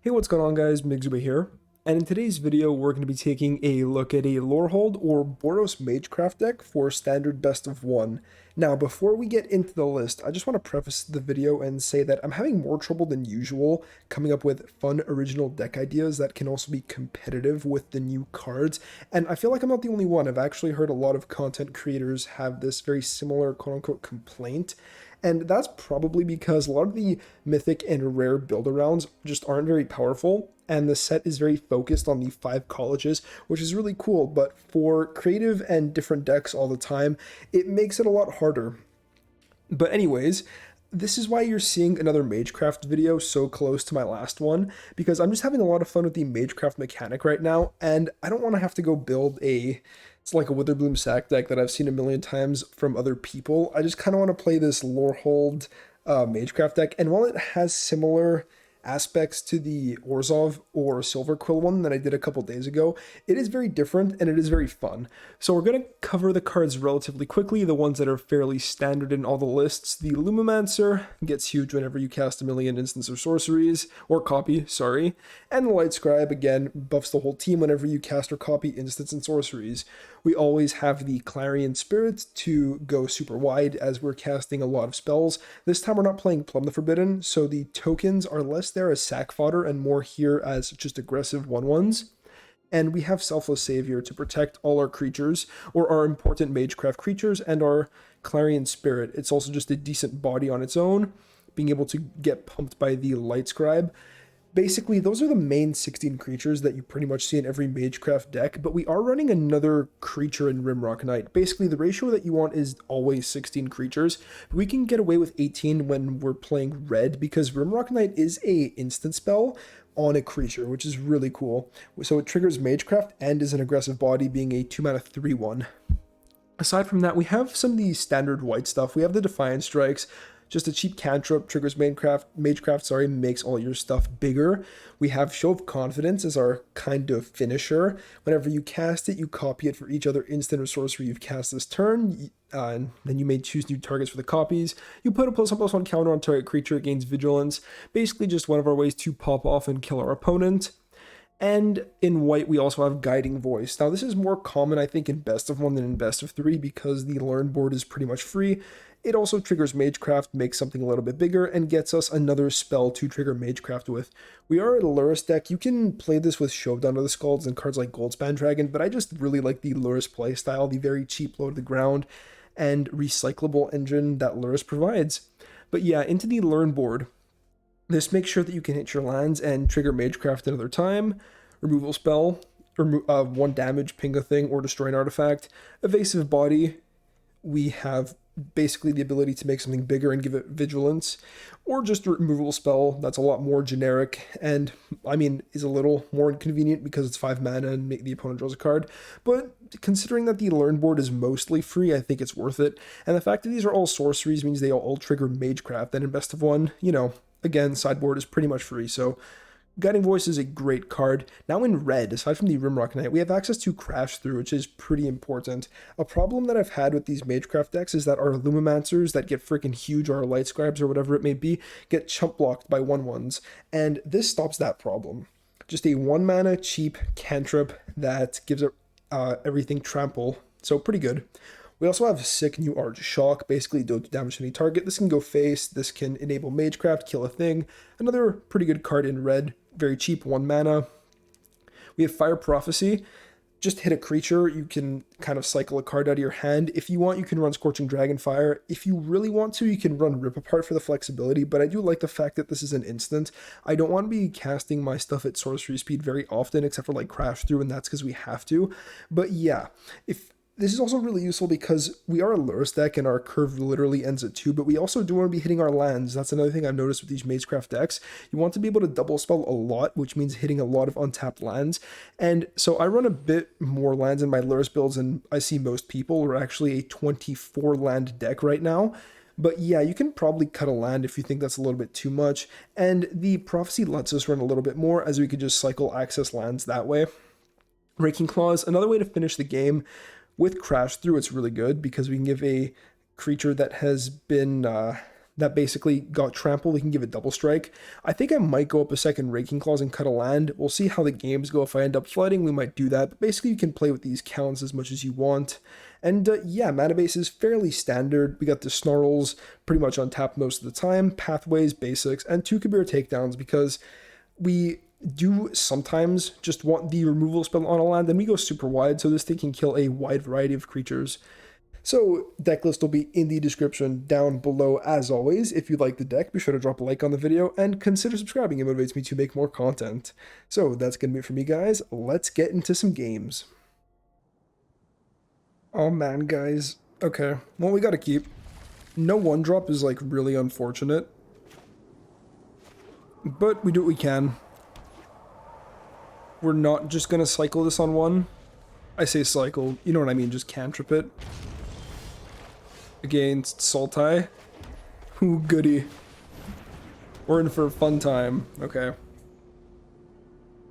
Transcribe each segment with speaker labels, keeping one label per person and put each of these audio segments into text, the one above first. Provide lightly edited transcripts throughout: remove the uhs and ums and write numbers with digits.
Speaker 1: Hey, what's going on guys, Migzuba here, and in today's video we're going to be taking a look at a Lorehold or Boros Magecraft deck for standard best of 1. Now before we get into the list, I just want to preface the video and say that I'm having more trouble than usual coming up with fun original deck ideas that can also be competitive with the new cards, and I feel like I'm not the only one. I've actually heard a lot of content creators have this very similar quote-unquote complaint. And that's probably because a lot of the mythic and rare build-arounds just aren't very powerful, and the set is very focused on the 5 colleges, which is really cool, but for creative and different decks all the time, it makes it a lot harder. But anyways, this is why you're seeing another Magecraft video so close to my last one, because I'm just having a lot of fun with the Magecraft mechanic right now, and I don't want to have to go build it's like a Witherbloom sack deck that I've seen a million times from other people. I just kind of want to play this Lorehold Magecraft deck, and while it has similar aspects to the Orzhov or Silver Quill one that I did a couple days ago, it is very different and it is very fun. So we're going to cover the cards relatively quickly, the ones that are fairly standard in all the lists. The Lumimancer gets huge whenever you cast a million instants or sorceries, or copy, sorry. And the Light Scribe, again, buffs the whole team whenever you cast or copy instants and sorceries. We always have the Clarion Spirit to go super wide as we're casting a lot of spells. This time we're not playing Plumb the Forbidden, so the tokens are less there as sack fodder and more here as just aggressive 1/1s. And we have Selfless Savior to protect all our creatures, or our important Magecraft creatures, and our Clarion Spirit. It's also just a decent body on its own, being able to get pumped by the Light Scribe. Basically, those are the main 16 creatures that you pretty much see in every Magecraft deck, but we are running another creature in Rimrock Knight. Basically, the ratio that you want is always 16 creatures. We can get away with 18 when we're playing red, because Rimrock Knight is a instant spell on a creature, which is really cool. So it triggers Magecraft and is an aggressive body, being a 2-mana 3/1. Aside from that, we have some of the standard white stuff. We have the Defiant Strikes, just a cheap cantrip, triggers Magecraft, makes all your stuff bigger. We have Show of Confidence as our kind of finisher. Whenever you cast it, you copy it for each other instant or sorcery you've cast this turn, and then you may choose new targets for the copies. You put a +1/+1 counter on target creature, it gains Vigilance. Basically just one of our ways to pop off and kill our opponent. And in white, we also have Guiding Voice. Now, this is more common, I think, in Best of 1 than in Best of 3 because the learn board is pretty much free. It also triggers Magecraft, makes something a little bit bigger, and gets us another spell to trigger Magecraft with. We are a Lurrus deck. You can play this with Shoved Under the Skulls and cards like Goldspan Dragon, but I just really like the Lurrus playstyle, the very cheap, low to the ground, and recyclable engine that Lurrus provides. But yeah, into the learn board. This makes sure that you can hit your lands and trigger Magecraft another time, removal spell, 1 damage, ping a thing, or destroy an artifact. Evasive Body, we have basically the ability to make something bigger and give it Vigilance, or just a removal spell that's a lot more generic, and I mean, is a little more inconvenient because it's 5 mana and the opponent draws a card, but considering that the learn board is mostly free, I think it's worth it, and the fact that these are all sorceries means they all trigger Magecraft, and in Best of 1, again, sideboard is pretty much free, so Guiding Voice is a great card. Now in red, aside from the Rimrock Knight, we have access to Crash Through, which is pretty important. A problem that I've had with these Magecraft decks is that our Lumimancers that get freaking huge, or our Light Scribes, or whatever it may be, get chump blocked by 1/1s, and this stops that problem. Just a 1-mana cheap cantrip that gives everything trample, so pretty good. We also have sick new Arch Shock, basically don't damage any target. This can go face, this can enable Magecraft, kill a thing. Another pretty good card in red, very cheap, 1 mana. We have Fire Prophecy. Just hit a creature, you can kind of cycle a card out of your hand. If you want, you can run Scorching Dragonfire. If you really want to, you can run Rip Apart for the flexibility, but I do like the fact that this is an instant. I don't want to be casting my stuff at sorcery speed very often, except for like Crash Through, and that's because we have to. But yeah, this is also really useful because we are a Lurrus deck and our curve literally ends at 2, but we also do want to be hitting our lands. That's another thing I've noticed with these Magecraft decks. You want to be able to double spell a lot, which means hitting a lot of untapped lands. And so I run a bit more lands in my Lurrus builds than I see most people. We're actually a 24 land deck right now. But yeah, you can probably cut a land if you think that's a little bit too much. And the Prophecy lets us run a little bit more, as we could just cycle access lands that way. Raking Claws, another way to finish the game. With Crash Through, it's really good because we can give a creature that has been that basically got trampled, we can give it double strike. I think I might go up a second Raking Claws and cut a land. We'll see how the games go. If I end up flooding, we might do that. But basically, you can play with these counts as much as you want. And yeah, mana base is fairly standard. We got the Snarls pretty much untapped most of the time, Pathways, Basics, and 2 Kabir takedowns because we do sometimes just want the removal spell on a land, and we go super wide, so this thing can kill a wide variety of creatures. So deck list will be in the description down below as always. If you like the deck, be sure to drop a like on the video and consider subscribing. It motivates me to make more content. So that's going to be it for me, guys. Let's get into some games. Oh man, guys. Okay, well, we gotta keep. No one drop is like really unfortunate, but we do what we can. We're not just gonna cycle this on one. I say cycle, you know what I mean, just cantrip it. Against Sultai. Ooh, goody. We're in for a fun time. Okay.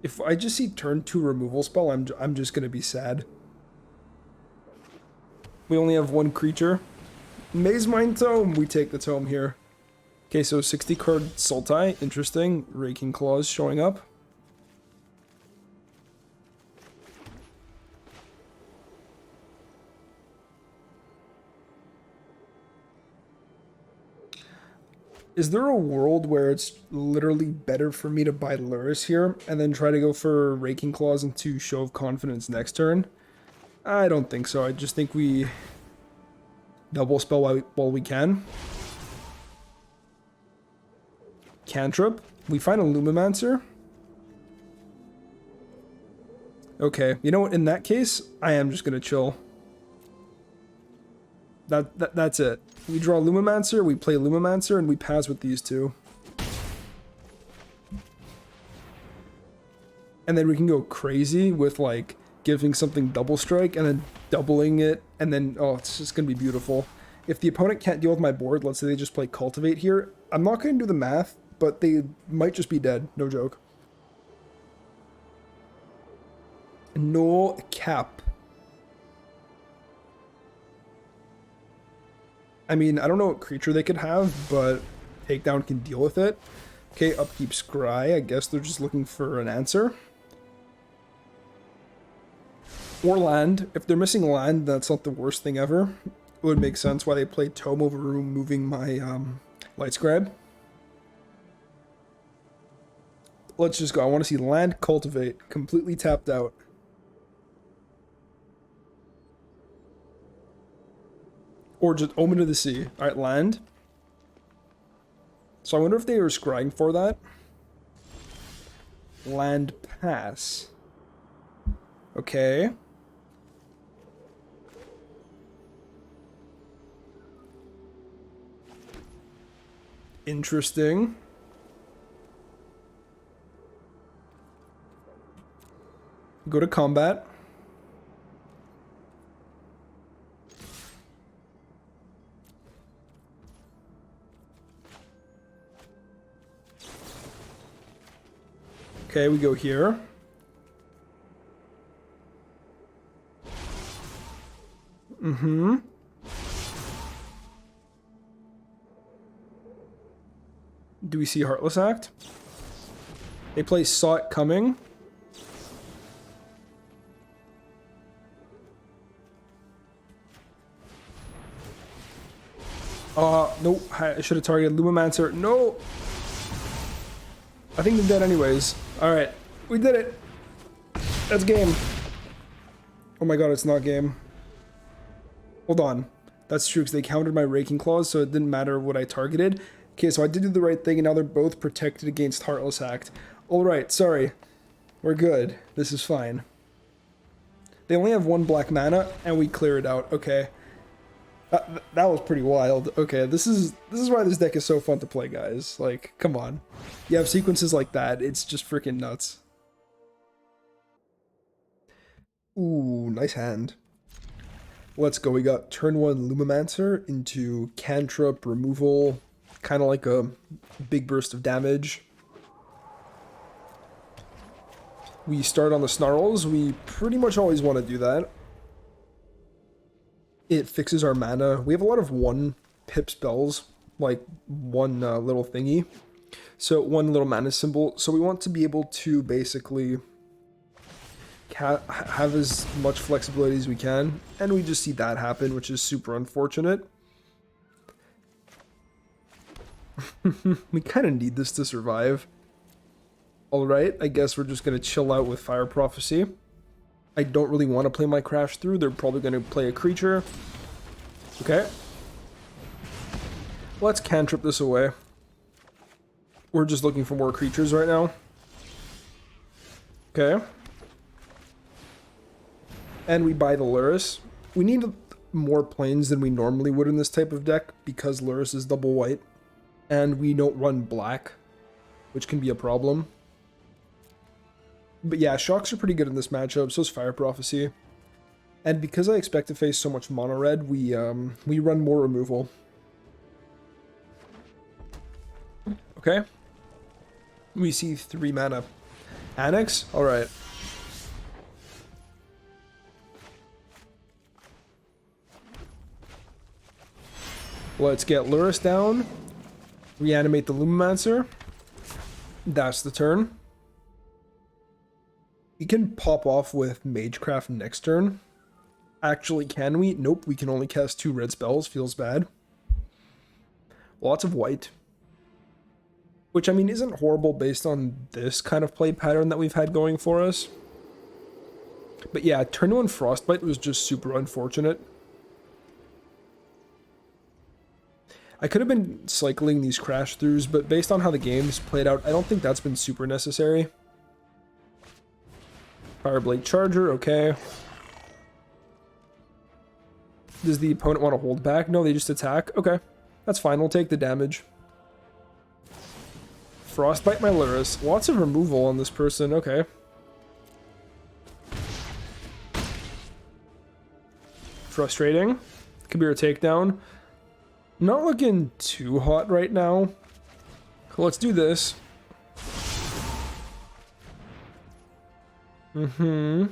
Speaker 1: If I just see turn 2 removal spell, I'm just gonna be sad. We only have 1 creature. Maze Mine Tome. We take the tome here. Okay, so 60 card Sultai. Interesting. Raking Claws showing up. Is there a world where it's literally better for me to buy Luris here and then try to go for Raking Claws into Show of Confidence next turn? I don't think so. I just think we double spell while we can. Cantrip. We find a Lumimancer. Okay, you know what? In that case, I am just gonna chill. That's it. We draw Lumimancer, we play Lumimancer, and we pass with these 2. And then we can go crazy with, like, giving something double strike, and then doubling it, and then, oh, it's just gonna be beautiful. If the opponent can't deal with my board, let's say they just play Cultivate here, I'm not gonna do the math, but they might just be dead, no joke. No cap. I mean, I don't know what creature they could have, but takedown can deal with it. Okay, upkeep Scry. I guess they're just looking for an answer. Or land. If they're missing land, that's not the worst thing ever. It would make sense why they played Tome over removing my Light Scribe. Let's just go. I want to see land, Cultivate. Completely tapped out. Or just Omen of the Sea. Alright, land. So I wonder if they were scrying for that. Land pass. Okay. Interesting. Go to combat. Okay, we go here. Mm-hmm. Do we see Heartless Act? They play Saw It Coming. Nope. I should have targeted Lumimancer. No! I think they're dead anyways. Alright. We did it! That's game. Oh my god, it's not game. Hold on. That's true, because they countered my Raking Claws, so it didn't matter what I targeted. Okay, so I did do the right thing, and now they're both protected against Heartless Act. Alright, sorry. We're good. This is fine. They only have 1 black mana, and we clear it out. Okay. That was pretty wild. Okay, this is why this deck is so fun to play, guys. Like, come on. You have sequences like that, it's just freaking nuts. Ooh, nice hand. Let's go. We got turn 1 Lumimancer into cantrip removal, kind of like a big burst of damage. We start on the Snarls. We pretty much always want to do that. It fixes our mana. We have a lot of 1 pip spells, like one little thingy. So one little mana symbol. So we want to be able to basically have as much flexibility as we can. And we just see that happen, which is super unfortunate. We kind of need this to survive. Alright, I guess we're just going to chill out with Fire Prophecy. I don't really want to play my Crash through. They're probably going to play a creature. Okay. Let's cantrip this away. We're just looking for more creatures right now. Okay. And we buy the Lurrus. We need more planes than we normally would in this type of deck because Lurrus is double white. And we don't run black, which can be a problem. But yeah, Shocks are pretty good in this matchup, so is Fire Prophecy. And because I expect to face so much mono red, we run more removal. Okay. We see 3 mana. Annex? Alright. Let's get Lurrus down. Reanimate the Lumimancer. That's the turn. We can pop off with Magecraft next turn. Actually, can we? Nope, we can only cast 2 red spells. Feels bad. Lots of white. Which, I mean, isn't horrible based on this kind of play pattern that we've had going for us. But yeah, turn 1 Frostbite was just super unfortunate. I could have been cycling these crash throughs, but based on how the game's played out, I don't think that's been super necessary. Fireblade Charger, okay. Does the opponent want to hold back? No, they just attack. Okay, that's fine. We'll take the damage. Frostbite my Lurrus. Lots of removal on this person. Okay. Frustrating. Kabir takedown. Not looking too hot right now. Let's do this. Gonna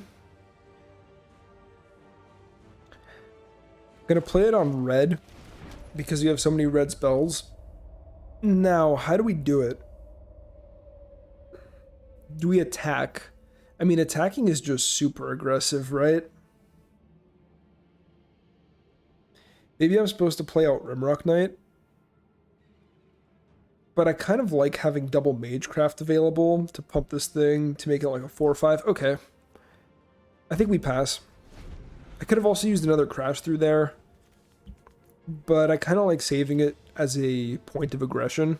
Speaker 1: play it on red because you have so many red spells. Now, how do we do it? Do we attack? I mean, attacking is just super aggressive, right? Maybe I'm supposed to play out Rimrock Knight. But I kind of like having double Magecraft available to pump this thing to make it like a 4-5. Okay. I think we pass. I could have also used another Crash through there. But I kind of like saving it as a point of aggression.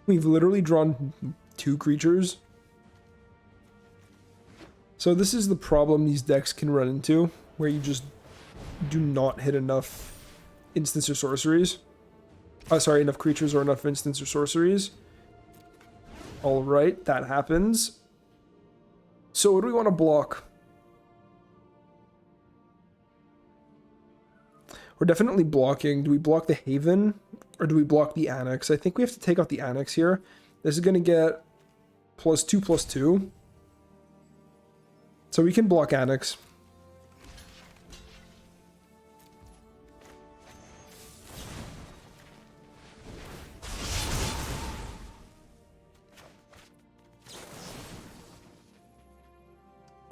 Speaker 1: We've literally drawn 2 creatures. So this is the problem these decks can run into, where you just do not hit enough instants or sorceries. Sorry, enough creatures or enough instants or sorceries. Alright, that happens. So what do we want to block? We're definitely blocking. Do we block the Haven? Or do we block the Annex? I think we have to take out the Annex here. This is going to get +2/+2. So we can block Annex.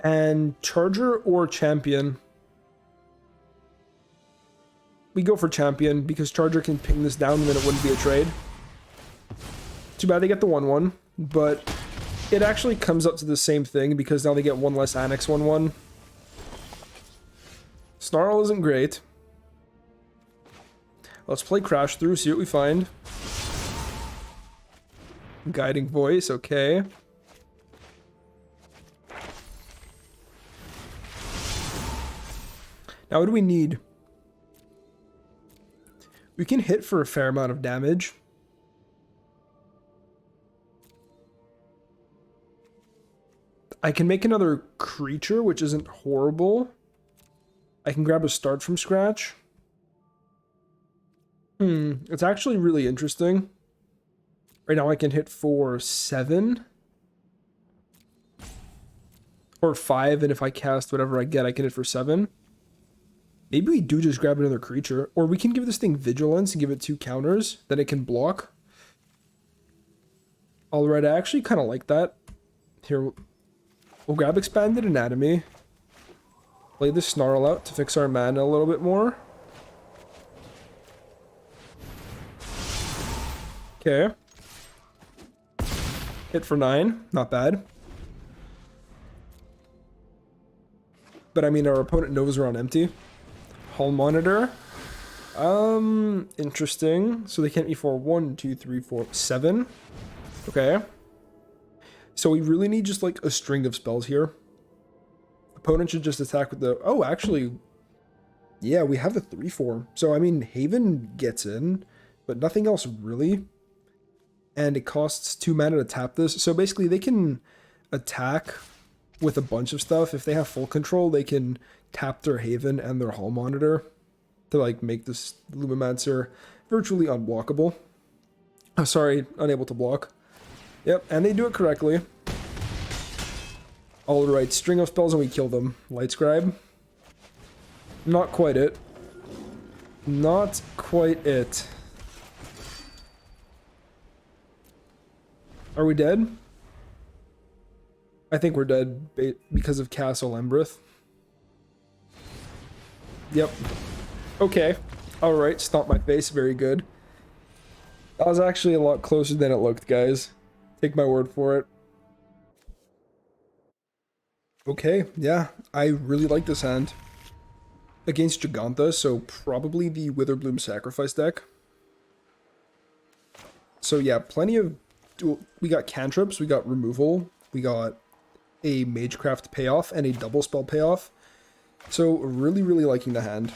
Speaker 1: And Charger or Champion? We go for Champion because Charger can ping this down and then it wouldn't be a trade. Too bad they get the 1/1, but it actually comes up to the same thing because now they get 1 less Annex 1/1. Snarl isn't great. Let's play Crash through, see what we find. Guiding Voice, okay. Now what do we need? We can hit for a fair amount of damage. I can make another creature, which isn't horrible. I can grab a start from scratch. It's actually really interesting. Right now I can hit for 7. Or 5, and if I cast whatever I get, I can hit for 7. Maybe we do just grab another creature. Or we can give this thing Vigilance and give it 2 counters. Then it can block. Alright, I actually kind of like that. Here, we'll grab Expanded Anatomy. Play the Snarl out to fix our mana a little bit more. Okay. Hit for 9. Not bad. But I mean, our opponent knows we're on empty. Hull Monitor. Interesting. So they can't be for 1, 2, 3, 4, 7. Okay. So we really need just like a string of spells here. Opponent should just attack with the... Oh, actually... Yeah, we have the 3/4. So, I mean, Haven gets in, but nothing else really. And it costs 2 mana to tap this. So basically, they can attack with a bunch of stuff. If they have full control, they can tap their Haven and their Hall Monitor to, like, make this Lumimancer virtually unblockable. Oh, sorry, unable to block. Yep, and they do it correctly. Alright, string of spells and we kill them. Light Scribe. Not quite it. Not quite it. Are we dead? I think we're dead because of Castle Embrith. Yep. Okay. Alright, stomp my face. Very good. That was actually a lot closer than it looked, guys. Take my word for it. Okay, yeah, I really like this hand. Against Giganta, so probably the Witherbloom Sacrifice deck. So yeah, plenty of... We got cantrips, we got removal, we got a Magecraft payoff, and a double spell payoff. So really, really liking the hand.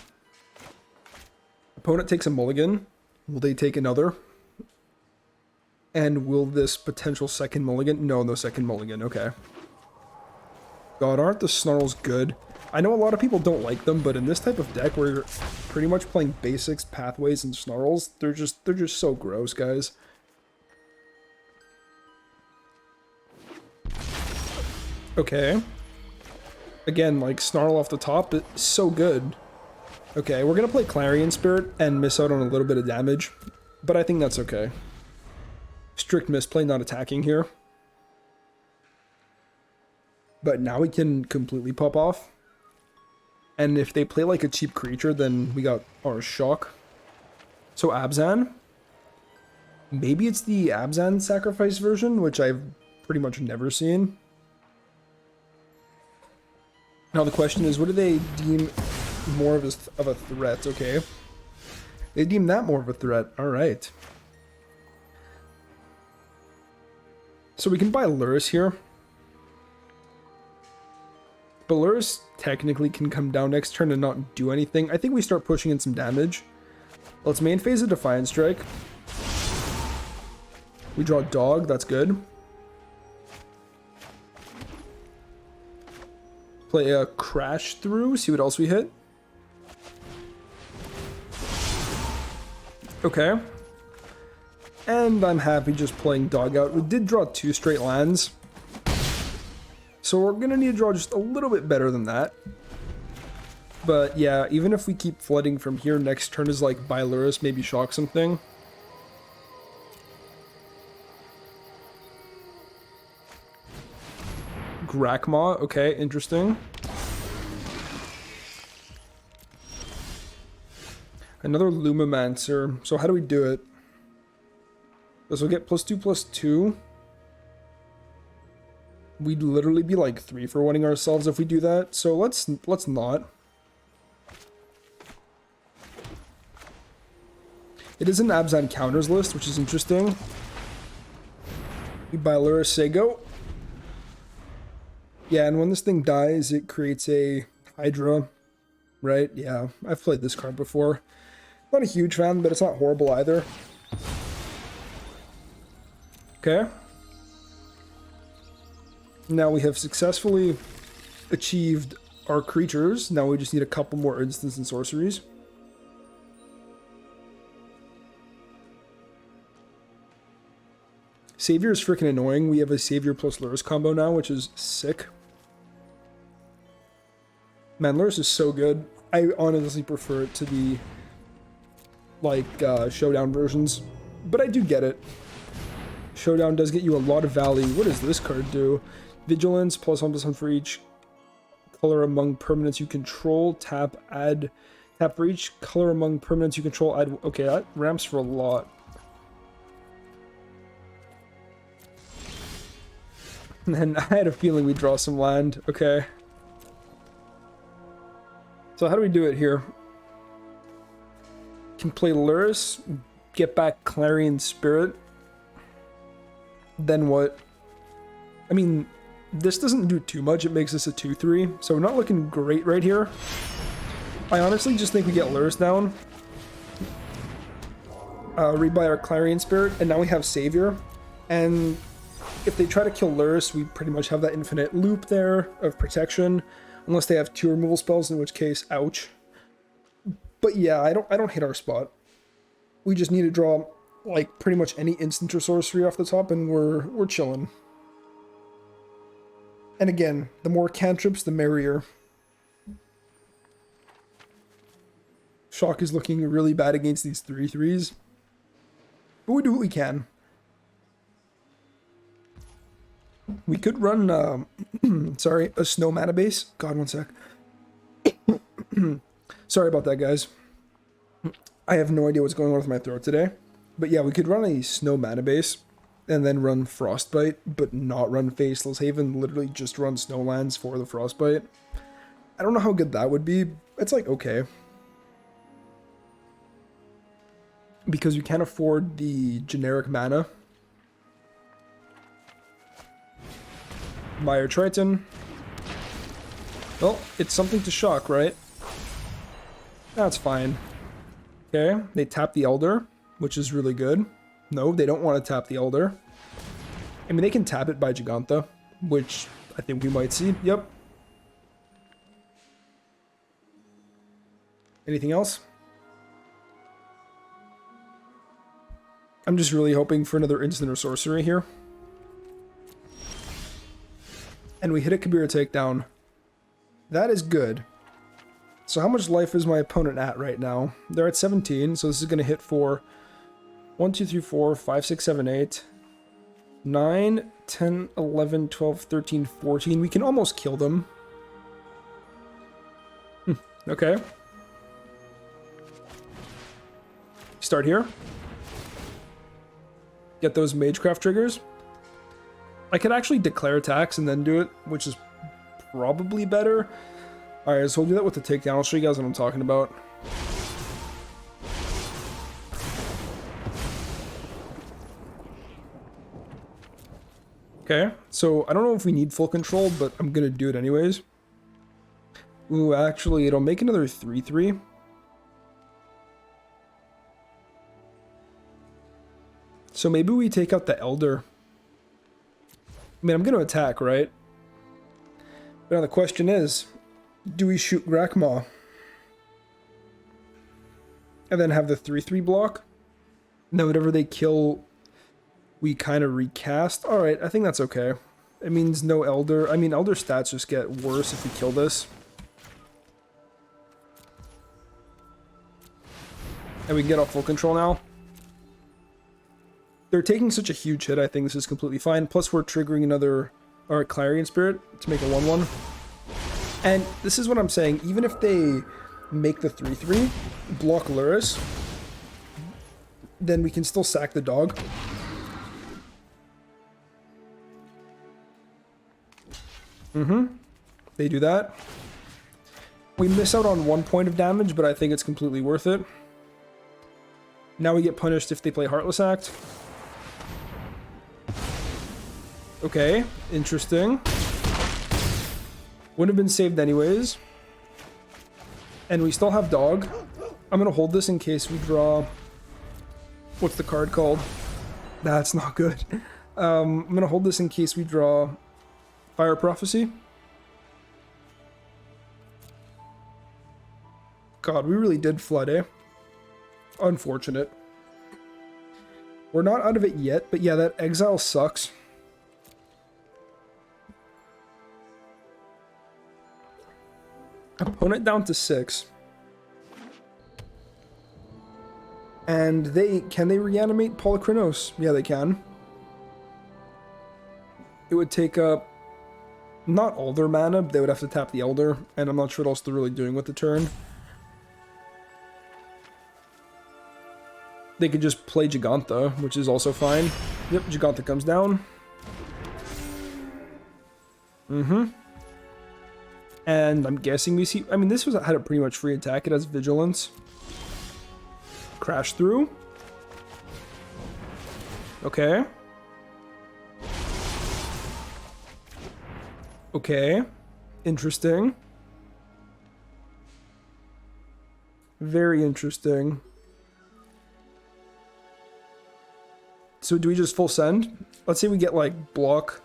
Speaker 1: Opponent takes a mulligan. Will they take another? And will this potential second mulligan? No, no second mulligan, okay. God, aren't the Snarls good? I know a lot of people don't like them, but in this type of deck where you're pretty much playing basics, pathways, and Snarls, they're just so gross, guys. Okay. Again, like, Snarl off the top, it's so good. Okay, we're gonna play Clarion Spirit and miss out on a little bit of damage, but I think that's okay. Strict misplay, not attacking here. But now we can completely pop off. And if they play like a cheap creature, then we got our shock. So Abzan. Maybe it's the Abzan sacrifice version, which I've pretty much never seen. Now the question is, what do they deem more of a threat? Okay. They deem that more of a threat. Alright. So we can buy Lurrus here. But Lurrus technically can come down next turn and not do anything. I think we start pushing in some damage. Let's main phase a Defiant Strike. We draw Dog, that's good. Play a Crash Through, see what else we hit. Okay. And I'm happy just playing Dog out. We did draw 2 straight lands. So we're going to need to draw just a little bit better than that. But yeah, even if we keep flooding from here, next turn is like buy Lurrus, maybe shock something. Grakmaw, okay, interesting. Another Lumimancer. So how do we do it? This will get +2/+2. We'd literally be like 3 for winning ourselves if we do that. So let's not. It is an Abzan counters list, which is interesting. We buy Lurrus, say go. Yeah, and when this thing dies, it creates a Hydra, right? Yeah, I've played this card before. Not a huge fan, but it's not horrible either. Okay. Now we have successfully achieved our creatures. Now we just need a couple more instants and sorceries. Savior is freaking annoying. We have a Savior plus Lurrus combo now, which is sick. Man, Lurrus is so good. I honestly prefer it to the, like, Showdown versions. But I do get it. Showdown does get you a lot of value. What does this card do? Vigilance, +1/+1 for each color among permanents you control. Tap for each color among permanents you control. Add. Okay, that ramps for a lot. And then I had a feeling we'd draw some land. Okay. So how do we do it here? Can play Luris, get back Clarion Spirit. Then what? I mean, this doesn't do too much. It makes this a 2/3, so we're not looking great right here. I honestly just think we get Luris down. Rebuy our Clarion Spirit, and now we have Savior. And if they try to kill Luris, we pretty much have that infinite loop there of protection. Unless they have 2 removal spells, in which case, ouch. But yeah, I don't hate our spot. We just need to draw like pretty much any instant or sorcery off the top, and we're chilling. And again, the more cantrips, the merrier. Shock is looking really bad against these 3/3s, but we do what we can. We could run, sorry, a snow mana base. God, one sec. Sorry about that, guys. I have no idea what's going on with my throat today. But yeah, we could run a snow mana base and then run Frostbite, but not run Faceless Haven, literally just run Snowlands for the Frostbite. I don't know how good that would be. It's like, okay. Because you can't afford the generic mana. Mire Triton. Well, it's something to shock, right? That's fine. Okay, they tap the Elder, which is really good. No, they don't want to tap the Elder. I mean, they can tap it by Giganta, which I think we might see. Yep. Anything else? I'm just really hoping for another instant or sorcery here. And we hit a Kabira takedown. That is good. So how much life is my opponent at right now? They're at 17, so this is going to hit for 1, 2, 3, 4, 5, 6, 7, 8, 9, 10, 11, 12, 13, 14. We can almost kill them. Okay. Start here. Get those Magecraft triggers. I could actually declare attacks and then do it, which is probably better. Alright, so we'll do that with the takedown. I'll show you guys what I'm talking about. Okay, so I don't know if we need full control, but I'm gonna do it anyways. Ooh, actually, it'll make another 3/3. So maybe we take out the Elder. I mean, I'm gonna attack, right? But now the question is, do we shoot Grakmaw? And then have the 3/3 block? Now whatever they kill, we kind of recast. Alright, I think that's okay. It means no Elder. I mean, Elder stats just get worse if we kill this. And we can get off full control now. They're taking such a huge hit, I think this is completely fine. Plus we're triggering another Clarion Spirit to make a 1/1. And this is what I'm saying, even if they make the 3/3, block Luris, then we can still sack the dog. They do that. We miss out on 1 point of damage, but I think it's completely worth it. Now we get punished if they play Heartless Act. Okay, interesting. Wouldn't have been saved anyways. And we still have dog. I'm gonna hold this in case we draw... What's the card called? That's not good. I'm gonna hold this in case we draw Fire Prophecy. God, we really did flood, eh? Unfortunate. We're not out of it yet, but yeah, that exile sucks. Opponent down to 6. And can they reanimate Polychronos? Yeah, they can. It would take up not all their mana, but they would have to tap the Elder, and I'm not sure what else they're really doing with the turn. They could just play Giganta, which is also fine. Yep, Giganta comes down. And I'm guessing we see... I mean, this had a pretty much free attack. It has Vigilance. Crash through. Okay. Okay. Interesting. Very interesting. So do we just full send? Let's say we get like block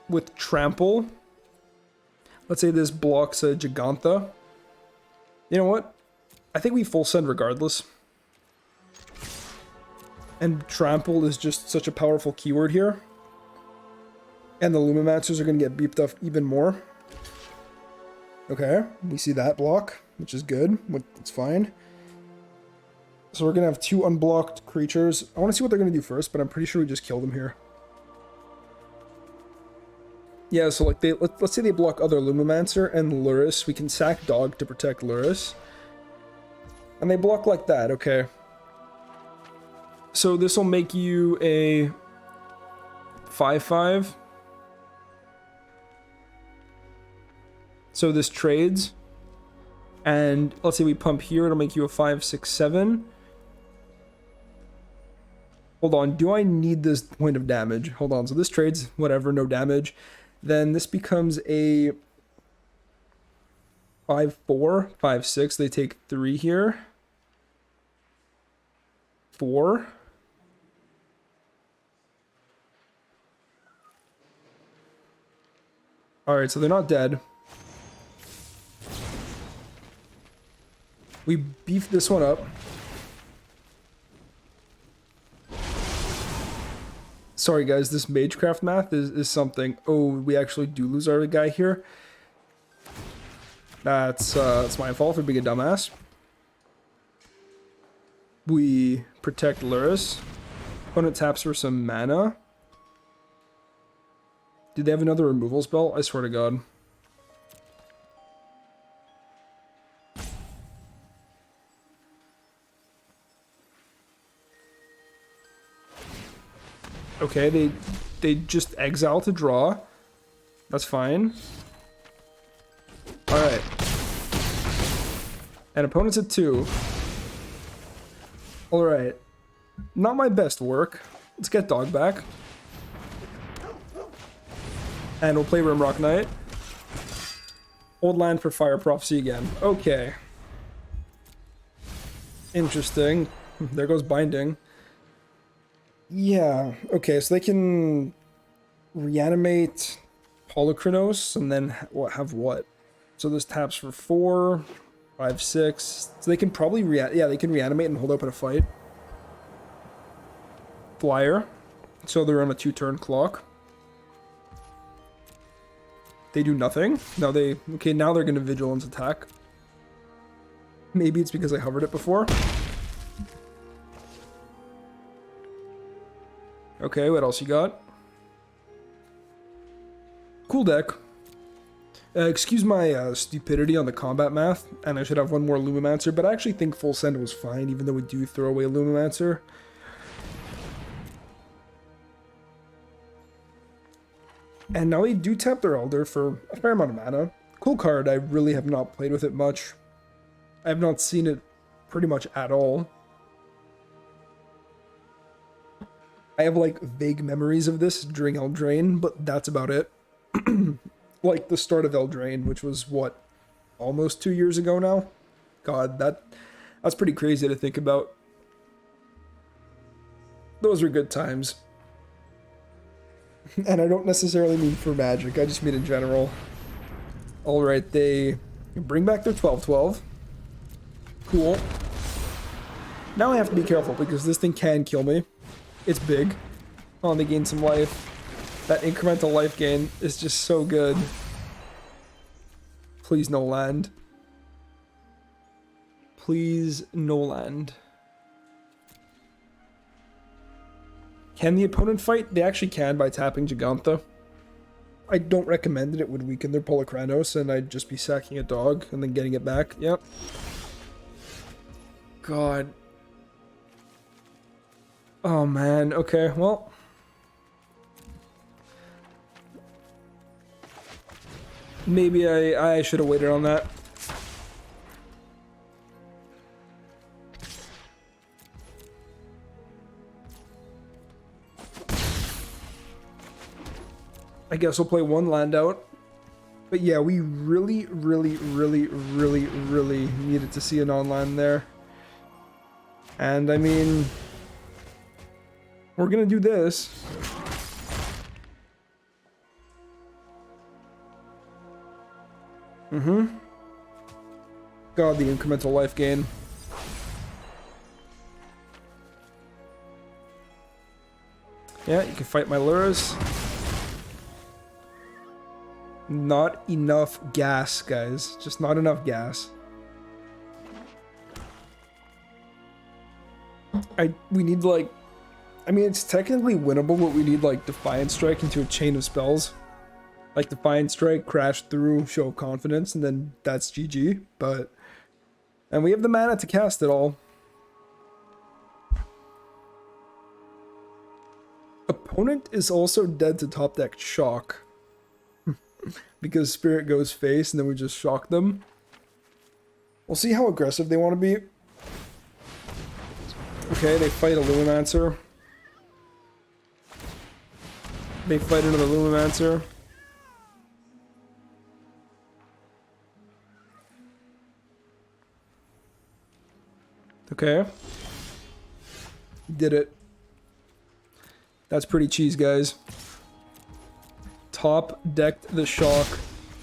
Speaker 1: with trample. Let's say this blocks a Giganta. You know what? I think we full send regardless. And trample is just such a powerful keyword here. And the Lumimancers are going to get beefed up even more. Okay, we see that block, which is good. It's fine. So we're going to have 2 unblocked creatures. I want to see what they're going to do first, but I'm pretty sure we just kill them here. Yeah, so like let's say they block other Lumimancer and Luris. We can sack Dog to protect Luris. And they block like that, okay. So this will make you a 5/5. So this trades. And let's say we pump here, it'll make you a 5/6/7. Hold on, do I need this point of damage? Hold on, so this trades, whatever, no damage. Then this becomes a 5/4, 5/6. They take 3 here. 4. Alright, so they're not dead. We beef this one up. Sorry guys, this Magecraft math is something. Oh, we actually do lose our guy here. That's my fault for being a dumbass. We protect Luris. Opponent taps for some mana. Do they have another removal spell? I swear to God. Okay, they just exile to draw. That's fine. Alright. And opponent's at 2. Alright. Not my best work. Let's get Dog back. And we'll play Rimrock Knight. Old land for Fire Prophecy again. Okay. Interesting. There goes Binding. Yeah, okay, so they can reanimate Polychronos and then have what? So this taps for 4, 5, 6. So they can probably they can reanimate and hold open a fight. Flyer. So they're on a 2-turn clock. They do nothing. Now now they're gonna Vigilance attack. Maybe it's because I hovered it before. Okay, what else you got? Cool deck. Excuse my stupidity on the combat math, and I should have one more Lumimancer, but I actually think full send was fine, even though we do throw away Lumimancer. And now they do tap their Elder for a fair amount of mana. Cool card, I really have not played with it much. I have not seen it pretty much at all. I have like vague memories of this during Eldraine, but that's about it. Like the start of Eldraine, which was what, almost 2 years ago now? God, that's pretty crazy to think about. Those were good times. And I don't necessarily mean for Magic, I just mean in general. Alright, they bring back their 12/12. Cool. Now I have to be careful because this thing can kill me. It's big. Oh, they gain some life. That incremental life gain is just so good. Please no land. please no land. Can the opponent fight? They actually can by tapping Giganta. I don't recommend it. It would weaken their Polychronos, and I'd just be sacking a dog and then getting it back. Yep. God. Oh, man. Okay, well. Maybe I should have waited on that. I guess we'll play one land out. But yeah, we really needed to see a non-land there. And I mean, we're gonna do this. God, the incremental life gain. Yeah, you can fight my Luras. Not enough gas, guys. Just not enough gas. We need, like... I mean, it's technically winnable, but we need, like, Defiant Strike into a chain of spells. Like, Defiant Strike, Crash Through, Show of Confidence, and then that's GG. But... And we have the mana to cast it all. Opponent is also dead to top deck Shock. Because Spirit goes face, and then we just shock them. We'll see how aggressive they want to be. Okay, they fight a Lumimancer. They fight another Lumimancer. Okay. Did it. That's pretty cheese, guys. Top decked the Shock.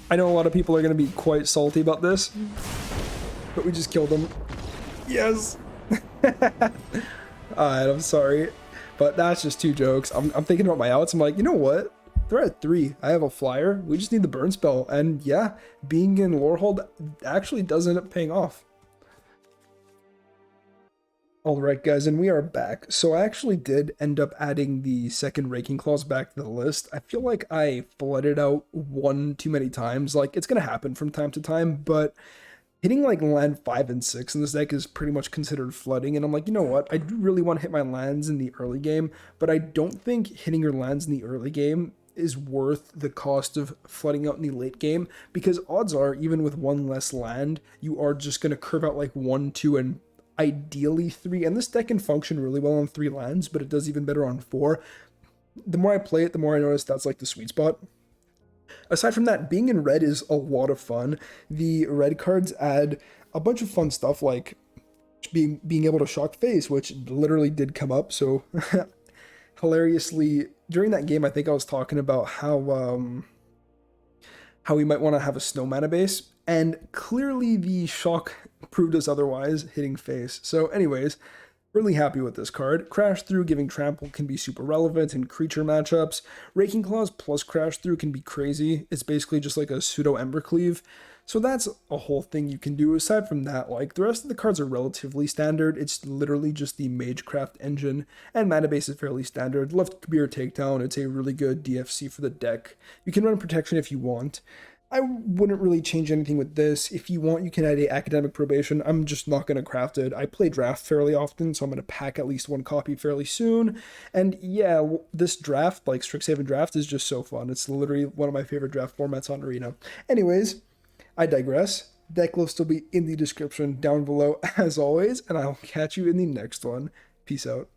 Speaker 1: I know a lot of people are going to be quite salty about this, but we just killed them. Yes! Alright, I'm sorry, but that's just two jokes. I'm thinking about my outs. I'm like, you know what? They're at 3. I have a flyer. We just need the burn spell. And yeah, being in Lorehold actually does end up paying off. Alright guys, and we are back. So I actually did end up adding the second Raking Claws back to the list. I feel like I flooded out one too many times. Like, it's gonna happen from time to time, but hitting like land 5 and 6 in this deck is pretty much considered flooding, and I'm like, you know what? I do really want to hit my lands in the early game, but I don't think hitting your lands in the early game is worth the cost of flooding out in the late game, because odds are, even with one less land, you are just gonna curve out like 1, 2, and ideally 3, and this deck can function really well on 3 lands, but it does even better on 4. The more I play it, the more I notice that's like the sweet spot. Aside from that, being in red is a lot of fun. The red cards add a bunch of fun stuff, like being able to shock face, which literally did come up. So hilariously, during that game, I think I was talking about how we might want to have a snow mana base, and clearly the shock proved us otherwise, hitting face. So anyways, really happy with this card. Crash Through giving trample can be super relevant in creature matchups. Raking Claws plus Crash Through can be crazy. It's basically just like a pseudo Embercleave. So that's a whole thing you can do. Aside from that, like, the rest of the cards are relatively standard. It's literally just the Magecraft engine, and mana base is fairly standard. Left Beer Takedown, it's a really good DFC for the deck. You can run protection if you want. I wouldn't really change anything with this. If you want, you can add a Academic Probation. I'm just not going to craft it. I play Draft fairly often, so I'm going to pack at least one copy fairly soon. And yeah, this draft, like Strixhaven Draft, is just so fun. It's literally one of my favorite draft formats on Arena. Anyways, I digress. Deck list will be in the description down below as always, and I'll catch you in the next one. Peace out.